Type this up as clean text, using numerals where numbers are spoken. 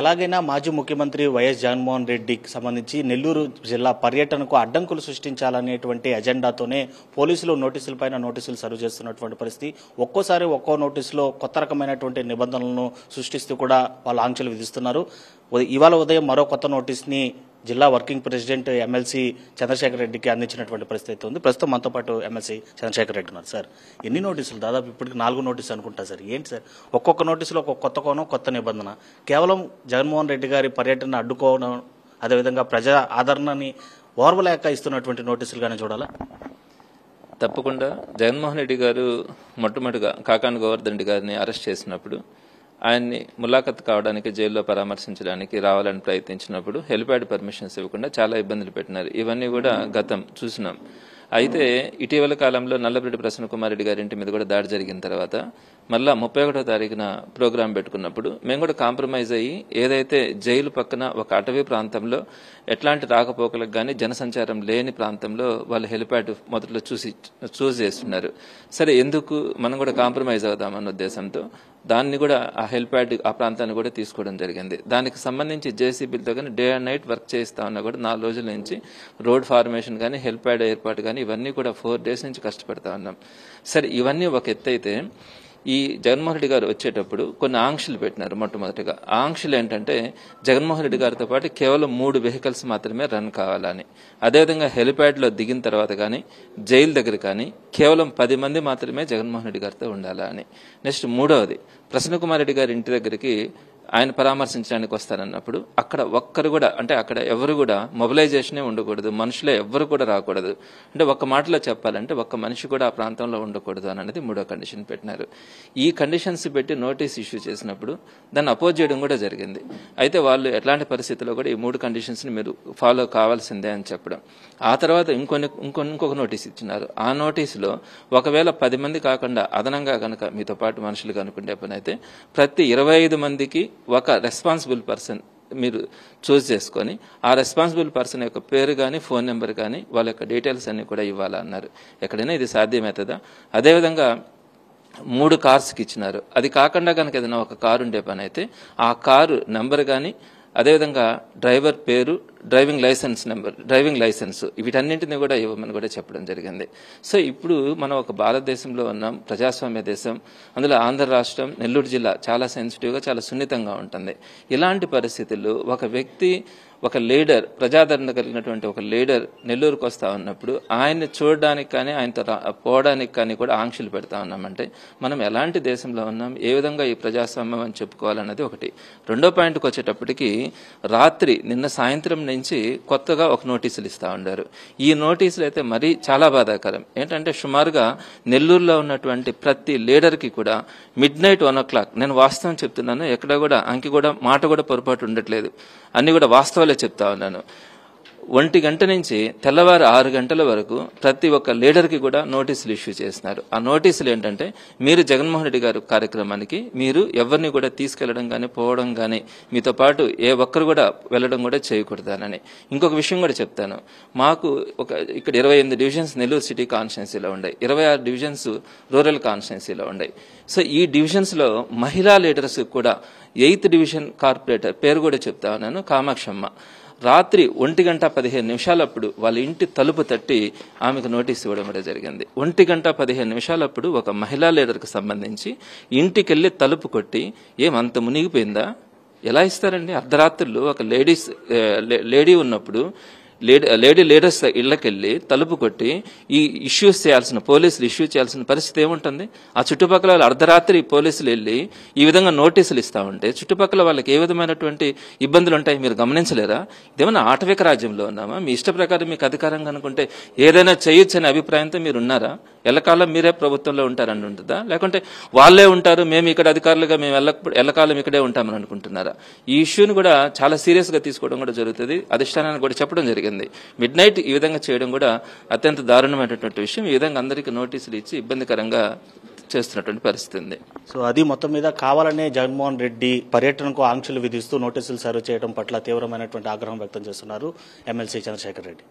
ఎలాగైనా మాజీ ముఖ్యమంత్రి వైఎస్ జగన్మోహన్ రెడ్డికి సంబంధించి నెల్లూరు జిల్లా పర్యటనకు అడ్డంకులు సృష్టించాలనేటువంటి ఎజెండాతోనే పోలీసులు నోటీసులపైన నోటీసులు సర్వ్ చేస్తున్నటువంటి పరిస్థితి. ఒక్కోసారి ఒక్కో నోటీసులో కొత్త రకమైనటువంటి నిబంధనలను సృష్టిస్తూ కూడా వాళ్ళు ఆంక్షలు విధిస్తున్నారు. ఇవాళ ఉదయం మరో కొత్త నోటీస్ని జిల్లా వర్కింగ్ ప్రెసిడెంట్ ఎమ్మెల్సీ చంద్రశేఖర్ రెడ్డికి అందించినటువంటి పరిస్థితి ఉంది. ప్రస్తుతం మనతో పాటు ఎమ్మెల్సీ చంద్రశేఖర్ రెడ్డి ఉన్నారు. సార్, ఎన్ని నోటీసులు? దాదాపు ఇప్పటికి 4 నోటీసులు అనుకుంటా సార్. ఏంటి సార్, ఒక్కొక్క నోటీసులో ఒక్కొక్క కొత్త కోణం, కొత్త నిబంధన. కేవలం జగన్మోహన్ రెడ్డి గారి పర్యటన అడ్డుకోవడం, అదేవిధంగా ప్రజా ఆదరణని ఓర్వలేక ఇస్తున్నటువంటి నోటీసులుగానే చూడాలా? తప్పకుండా జగన్మోహన్ రెడ్డి గారు మొట్టమొదటిగా కాకాని గోవర్ధన్ రెడ్డి గారిని అరెస్ట్ చేసినప్పుడు ఆయన్ని ములాఖత్ కావడానికి జైల్లో పరామర్శించడానికి రావాలని ప్రయత్నించినప్పుడు హెలిప్యాడ్ పర్మిషన్స్ ఇవ్వకుండా చాలా ఇబ్బందులు పెట్టినారు. ఇవన్నీ కూడా గతం చూసినాం. అయితే ఇటీవల కాలంలో నల్లబరెడ్డి ప్రసన్న కుమార్ రెడ్డి గారి ఇంటి మీద కూడా దాడి జరిగిన తర్వాత మళ్ళా 31వ తారీఖున ప్రోగ్రాం పెట్టుకున్నప్పుడు మేము కూడా కాంప్రమైజ్ అయ్యి ఏదైతే జైలు పక్కన ఒక అటవీ ప్రాంతంలో ఎట్లాంటి రాకపోకలకు కానీ జనసంచారం లేని ప్రాంతంలో వాళ్ళు హెలిప్యాడ్ మొదట్లో చూస్ చేస్తున్నారు. సరే, ఎందుకు మనం కూడా కాంప్రమైజ్ అవుదామన్న ఉద్దేశంతో దాన్ని కూడా ఆ హెలిప్యాడ్ ఆ ప్రాంతాన్ని కూడా తీసుకోవడం జరిగింది. దానికి సంబంధించి జేసీబీలతో కానీ డే అండ్ నైట్ వర్క్ చేస్తా ఉన్నా కూడా 4 రోజుల నుంచి రోడ్ ఫార్మేషన్ కానీ హెలిప్యాడ్ ఏర్పాటు కానీ ఇవన్నీ కూడా 4 డేస్ నుంచి కష్టపడతా ఉన్నాం. సరే, ఇవన్నీ ఒక ఎత్తు అయితే ఈ జగన్మోహన్ రెడ్డి గారు వచ్చేటప్పుడు కొన్ని ఆంక్షలు పెట్టినారు. మొట్టమొదటిగా ఆ ఆంక్షలు ఏంటంటే జగన్మోహన్ రెడ్డి గారితో పాటు కేవలం 3 వెహికల్స్ మాత్రమే రన్ కావాలని, అదేవిధంగా హెలిప్యాడ్లో దిగిన తర్వాత కానీ జైలు దగ్గర కానీ కేవలం 10 మంది మాత్రమే జగన్మోహన్ రెడ్డి గారితో ఉండాలా అని. నెక్స్ట్ 3వది, ప్రసన్న కుమార్ రెడ్డి గారి ఇంటి దగ్గరికి ఆయన పరామర్శించడానికి వస్తారన్నప్పుడు అక్కడ ఒక్కరు కూడా, అంటే అక్కడ ఎవరు కూడా మొబిలైజేషనే ఉండకూడదు, మనుషులే ఎవరు కూడా రాకూడదు. అంటే ఒక్క మాటలో చెప్పాలంటే ఒక్క మనిషి కూడా ఆ ప్రాంతంలో ఉండకూడదు అనేది 3వ కండిషన్ పెట్టినారు. ఈ కండిషన్స్ పెట్టి నోటీస్ ఇష్యూ చేసినప్పుడు దాన్ని అపోజ్ చేయడం కూడా జరిగింది. అయితే వాళ్ళు ఎట్లాంటి పరిస్థితుల్లో కూడా ఈ 3 కండిషన్స్ని మీరు ఫాలో కావాల్సిందే అని చెప్పడం. ఆ తర్వాత ఇంకొక నోటీస్ ఇచ్చినారు. ఆ నోటీసులో ఒకవేళ 10 మంది కాకుండా అదనంగా కనుక మీతో పాటు మనుషులు కనుక్కుంటే పని అయితే ప్రతి 25 మందికి ఒక రెస్పాన్సిబుల్ పర్సన్ మీరు చూస్ చేసుకొని ఆ రెస్పాన్సిబుల్ పర్సన్ యొక్క పేరు కానీ ఫోన్ నెంబర్ కానీ వాళ్ళ యొక్క డీటెయిల్స్ అన్ని కూడా ఇవ్వాలన్నారు. ఎక్కడైనా ఇది సాధ్యమవుతుందా? అదేవిధంగా 3 కార్స్కి ఇచ్చినారు. అది కాకుండా కనుక ఏదైనా ఒక కారు ఉండే పని అయితే ఆ కారు నెంబర్ కానీ అదేవిధంగా డ్రైవర్ పేరు, డ్రైవింగ్ లైసెన్స్ వీటన్నింటినీ కూడా ఇవ్వమని కూడా చెప్పడం జరిగింది. సో ఇప్పుడు మనం ఒక భారతదేశంలో ఉన్నాం, ప్రజాస్వామ్య దేశం. అందులో ఆంధ్ర రాష్ట్రం, నెల్లూరు జిల్లా చాలా సెన్సిటివ్గా, చాలా సున్నితంగా ఉంటుంది. ఇలాంటి పరిస్థితుల్లో ఒక వ్యక్తి, ఒక లీడర్, ప్రజాదరణ కలిగినటువంటి ఒక లీడర్ నెల్లూరుకు వస్తా ఉన్నప్పుడు ఆయన్ని చూడడానికి కానీ ఆయనతో పోవడానికి కానీ కూడా ఆంక్షలు పెడతా ఉన్నామంటే మనం ఎలాంటి దేశంలో ఉన్నాం, ఏ విధంగా ఈ ప్రజాస్వామ్యం అని చెప్పుకోవాలన్నది ఒకటి. 2వ పాయింట్కి వచ్చేటప్పటికి రాత్రి నిన్న సాయంత్రం నుంచి కొత్తగా ఒక నోటీసులు ఇస్తా ఉన్నారు. ఈ నోటీసులు అయితే మరీ చాలా బాధాకరం. ఏంటంటే సుమారుగా నెల్లూరులో ఉన్నటువంటి ప్రతి లీడర్కి కూడా midnight 1 o'clock, నేను వాస్తవం చెప్తున్నాను, ఎక్కడ కూడా అంకి కూడా మాట కూడా పొరపాటు ఉండట్లేదు, అన్ని కూడా వాస్తవాలే చెప్తా ఉన్నాను. 1 గంట నుంచి తెల్లవారు 6 గంటల వరకు ప్రతి ఒక్క లీడర్కి కూడా నోటీసులు ఇష్యూ చేస్తున్నారు. ఆ నోటీసులు ఏంటంటే మీరు జగన్మోహన్ రెడ్డి గారు కార్యక్రమానికి మీరు ఎవరిని కూడా తీసుకెళ్లడం కానీ పోవడం కానీ మీతో పాటు ఏ ఒక్కరు కూడా వెళ్ళడం కూడా చేయకూడదానని. ఇంకొక విషయం కూడా చెప్తాను. మాకు ఇక్కడ 28 డివిజన్స్ నెల్లూరు సిటీ కాన్స్టిట్యున్సీలో ఉన్నాయి, 26 డివిజన్స్ రూరల్ కాన్స్టిట్యున్సీలో ఉన్నాయి. సో ఈ డివిజన్స్లో మహిళా లీడర్స్ కూడా 8th డివిజన్ కార్పొరేటర్ పేరు కూడా చెప్తా ఉన్నాను, కామాక్షమ్మ, రాత్రి 1:15 వాళ్ళ ఇంటి తలుపు తట్టి ఆమెకు నోటీస్ ఇవ్వడం కూడా జరిగింది. 1:15 ఒక మహిళా లీడర్కి సంబంధించి ఇంటికెళ్లి తలుపు కొట్టి ఏమంత మునిగిపోయిందా? ఎలా ఇస్తారండి? అర్ధరాత్రులు ఒక లేడీ ఉన్నప్పుడు లేడీ లీడర్స్ ఇళ్లకెళ్లి తలుపు కొట్టి ఈ పోలీసులు ఇష్యూ చేయాల్సిన పరిస్థితి ఏముంటుంది? ఆ చుట్టుపక్కల వాళ్ళు అర్ధరాత్రి పోలీసులు వెళ్ళి ఈ విధంగా నోటీసులు ఇస్తా ఉంటే చుట్టుపక్కల వాళ్ళకి ఏ విధమైనటువంటి ఇబ్బందులు ఉంటాయి మీరు గమనించలేరా? ఇదేమన్నా ఆటవిక రాజ్యంలో ఉన్నామా? మీ ఇష్ట ప్రకారం మీకు అధికారం కనుకుంటే ఏదైనా చేయొచ్చనే అభిప్రాయంతో మీరు ఉన్నారా? ఎల్లకాలం మీరే ప్రభుత్వంలో ఉంటారని ఉంటుందా? లేకుంటే వాళ్ళే ఉంటారు, మేము ఇక్కడ అధికారులుగా మేము ఎల్లకాలం ఇక్కడే ఉంటామని అనుకుంటున్నారా? ఈ ఇష్యూని కూడా చాలా సీరియస్ గా తీసుకోవడం కూడా జరుగుతుంది. అధిష్టానానికి కూడా చెప్పడం జరిగింది. midnight ఈ విధంగా చేయడం కూడా అత్యంత దారుణమైనటువంటి విషయం. ఈ విధంగా అందరికీ నోటీసులు ఇచ్చి ఇబ్బందికరంగా చేస్తున్నటువంటి పరిస్థితి ఉంది. సో అది మొత్తం మీద కావాలనే జగన్మోహన్ రెడ్డి పర్యటనకు ఆంక్షలు విధిస్తూ నోటీసులు సర్వ్ చేయడం పట్ల తీవ్రమైనటువంటి ఆగ్రహం వ్యక్తం చేస్తున్నారు ఎమ్మెల్సీ చంద్రశేఖర్ రెడ్డి.